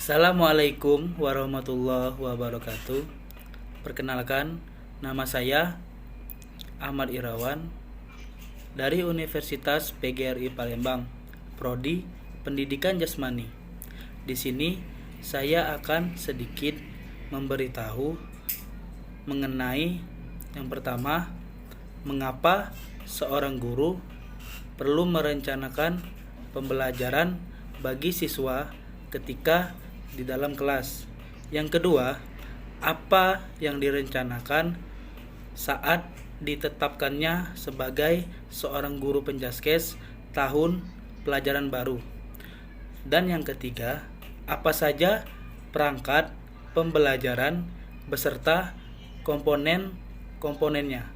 Assalamualaikum warahmatullahi wabarakatuh. Perkenalkan, nama saya Ahmad Irawan dari Universitas PGRI Palembang, Prodi Pendidikan Jasmani. Di sini saya akan sedikit memberitahu mengenai yang pertama, mengapa seorang guru perlu merencanakan pembelajaran bagi siswa ketika di dalam kelas. Yang kedua, apa yang direncanakan saat ditetapkannya sebagai seorang guru penjaskes tahun pelajaran baru. Dan yang ketiga, apa saja perangkat pembelajaran beserta komponen-komponennya.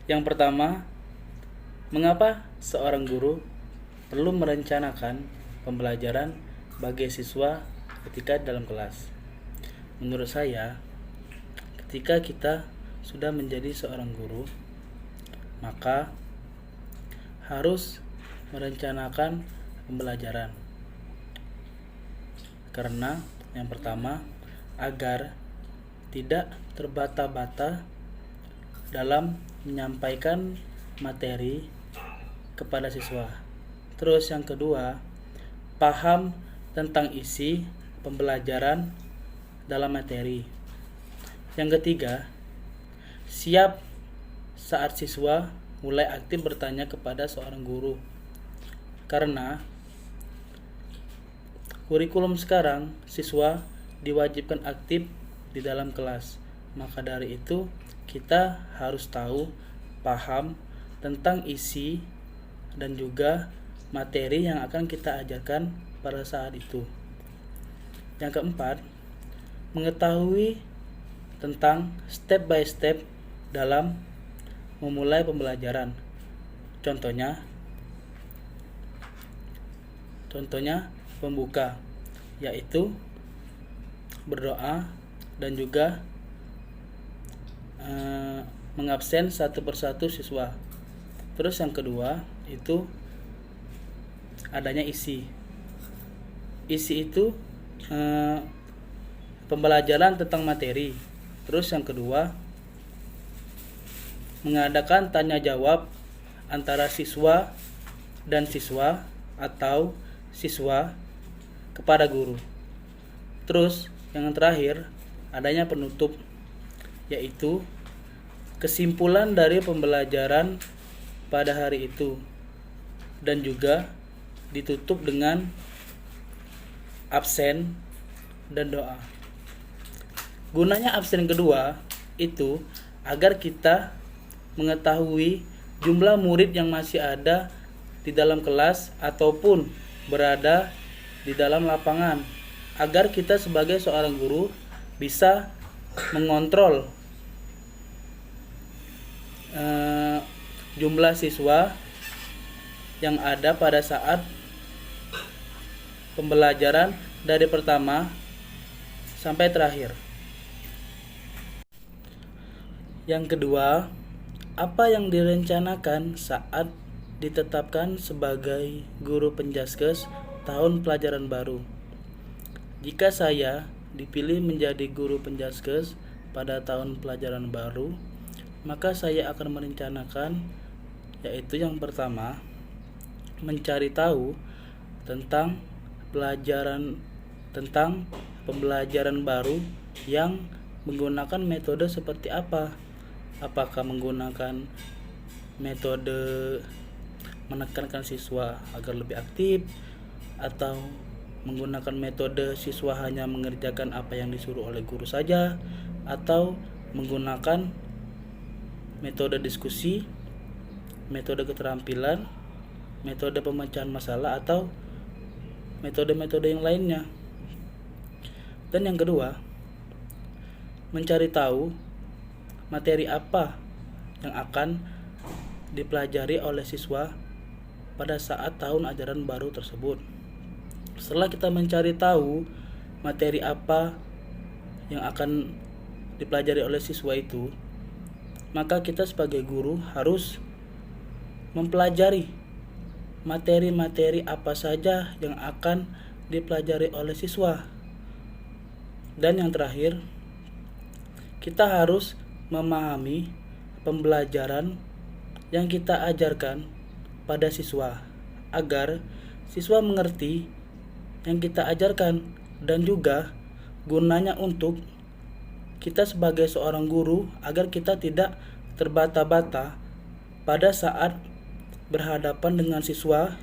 Yang pertama, mengapa seorang guru perlu merencanakan pembelajaran bagi siswa ketika dalam kelas? Menurut saya, ketika kita sudah menjadi seorang guru, maka harus merencanakan pembelajaran. Karena yang pertama, agar tidak terbata-bata dalam menyampaikan materi kepada siswa. Terus yang kedua, paham tentang isi pembelajaran dalam materi. Yang ketiga, siap saat siswa mulai aktif bertanya kepada seorang guru. Karena kurikulum sekarang, siswa diwajibkan aktif di dalam kelas. Maka dari itu, kita harus tahu, paham tentang isi dan juga materi yang akan kita ajarkan pada saat itu. Yang keempat, mengetahui tentang step by step dalam memulai pembelajaran. Contohnya pembuka, yaitu berdoa dan juga mengabsen satu persatu siswa. Terus yang kedua itu adanya isi. Isi itu pembelajaran tentang materi. Terus yang kedua, mengadakan tanya jawab antara siswa dan siswa atau siswa kepada guru. Terus yang terakhir, adanya penutup, yaitu kesimpulan dari pembelajaran pada hari itu, dan juga ditutup dengan absen dan doa. Gunanya absen kedua itu agar kita mengetahui jumlah murid yang masih ada di dalam kelas ataupun berada di dalam lapangan, agar kita sebagai seorang guru bisa mengontrol jumlah siswa yang ada pada saat pembelajaran dari pertama sampai terakhir. Yang kedua, apa yang direncanakan saat ditetapkan sebagai guru penjaskes tahun pelajaran baru? Jika saya dipilih menjadi guru penjaskes pada tahun pelajaran baru, maka saya akan merencanakan, yaitu yang pertama, mencari tahu tentang pembelajaran baru yang menggunakan metode seperti apa. Apakah menggunakan metode menekankan siswa agar lebih aktif, atau menggunakan metode siswa hanya mengerjakan apa yang disuruh oleh guru saja, atau menggunakan metode diskusi, metode keterampilan, metode pemecahan masalah, atau metode-metode yang lainnya. Dan yang kedua, mencari tahu materi apa yang akan dipelajari oleh siswa pada saat tahun ajaran baru tersebut. Setelah kita mencari tahu materi apa yang akan dipelajari oleh siswa itu, maka kita sebagai guru harus mempelajari materi-materi apa saja yang akan dipelajari oleh siswa. Dan yang terakhir, kita harus memahami pembelajaran yang kita ajarkan pada siswa agar siswa mengerti yang kita ajarkan, dan juga gunanya untuk kita sebagai seorang guru agar kita tidak terbata-bata pada saat berhadapan dengan siswa,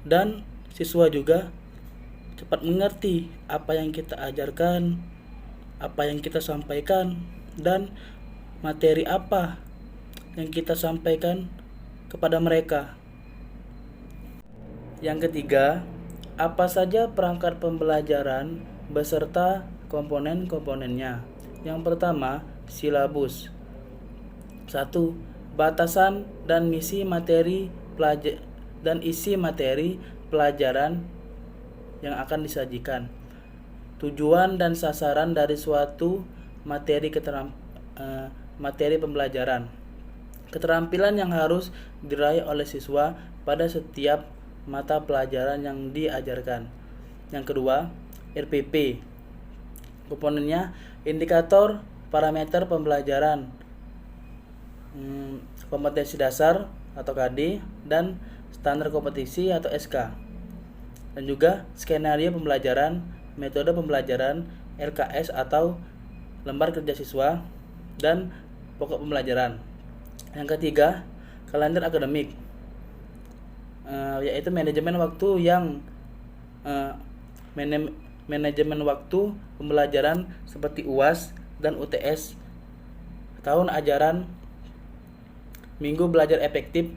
dan siswa juga cepat mengerti apa yang kita ajarkan, apa yang kita sampaikan, dan materi apa yang kita sampaikan kepada mereka. Yang ketiga, apa saja perangkat pembelajaran beserta komponen-komponennya. Yang pertama, silabus. 1. Batasan dan isi materi pelajaran yang akan disajikan. Tujuan dan sasaran dari suatu materi pembelajaran. Keterampilan yang harus diraih oleh siswa pada setiap mata pelajaran yang diajarkan. Yang kedua, RPP. Komponennya indikator parameter pembelajaran, kompetensi dasar atau KD, dan standar kompetisi atau SK. Dan juga skenario pembelajaran, metode pembelajaran, LKS atau lembar kerja siswa, dan pokok pembelajaran. Yang ketiga, kalender akademik, yaitu manajemen waktu manajemen waktu pembelajaran seperti UAS dan UTS, tahun ajaran, minggu belajar efektif,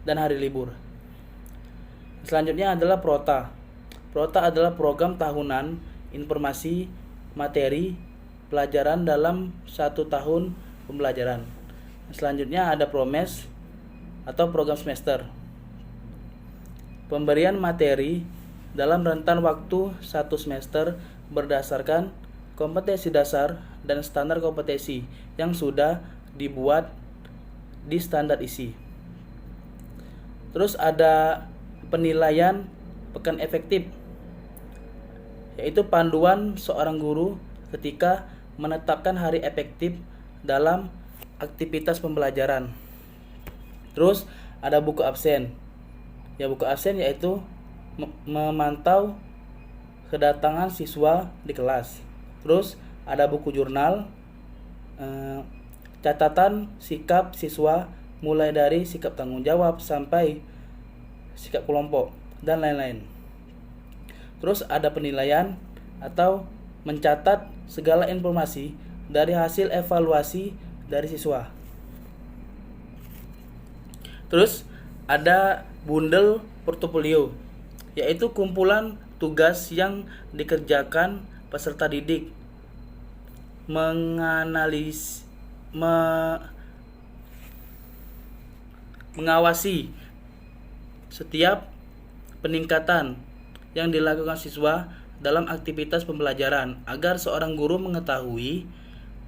dan hari libur. Selanjutnya adalah PROTA. PROTA adalah program tahunan informasi materi pelajaran dalam 1 tahun pembelajaran. Selanjutnya ada PROMES atau program semester. Pemberian materi dalam rentan waktu 1 semester berdasarkan kompetensi dasar dan standar kompetensi yang sudah dibuat di standar isi. Terus ada penilaian pekan efektif, yaitu panduan seorang guru ketika menetapkan hari efektif dalam aktivitas pembelajaran. Terus ada buku absen. Buku absen yaitu memantau kedatangan siswa di kelas. Terus ada buku jurnal, catatan sikap siswa mulai dari sikap tanggung jawab sampai sikap kelompok, dan lain-lain. Terus ada penilaian atau mencatat segala informasi dari hasil evaluasi dari siswa. Terus ada bundel portofolio, yaitu kumpulan tugas yang dikerjakan peserta didik, mengawasi setiap peningkatan yang dilakukan siswa dalam aktivitas pembelajaran agar seorang guru mengetahui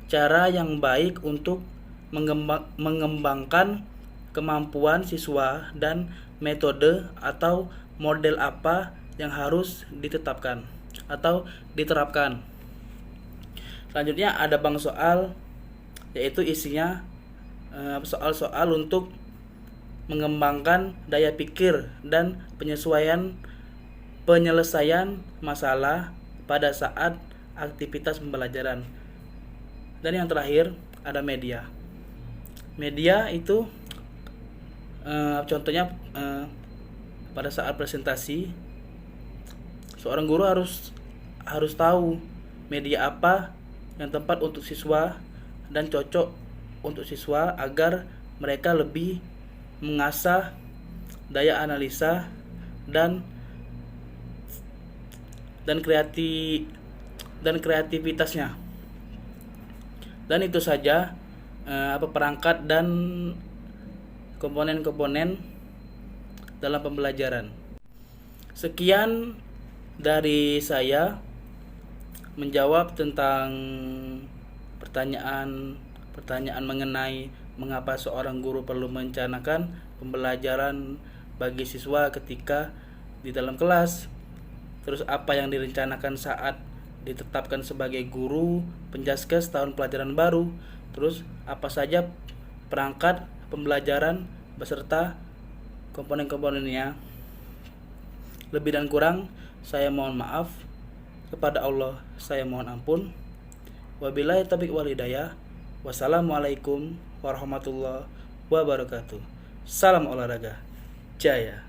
cara yang baik untuk mengembangkan kemampuan siswa dan metode atau model apa yang harus ditetapkan atau diterapkan. Selanjutnya ada bank soal, yaitu isinya soal-soal untuk mengembangkan daya pikir dan penyelesaian masalah pada saat aktivitas pembelajaran. Dan yang terakhir ada media. Media itu contohnya pada saat presentasi, seorang guru harus tahu media apa yang tepat untuk siswa dan cocok untuk siswa agar mereka lebih mengasah daya analisa dan kreativitasnya. Dan itu saja perangkat dan komponen-komponen dalam pembelajaran. Sekian dari saya menjawab tentang pertanyaan mengenai mengapa seorang guru perlu merencanakan pembelajaran bagi siswa ketika di dalam kelas, terus apa yang direncanakan saat ditetapkan sebagai guru penjaskes tahun pelajaran baru, terus apa saja perangkat pembelajaran beserta komponen-komponennya. Lebih dan kurang saya mohon maaf, kepada Allah saya mohon ampun. Wabillahi taufiq wal hidayah. Wassalamualaikum warahmatullahi wabarakatuh. Salam olahraga jaya.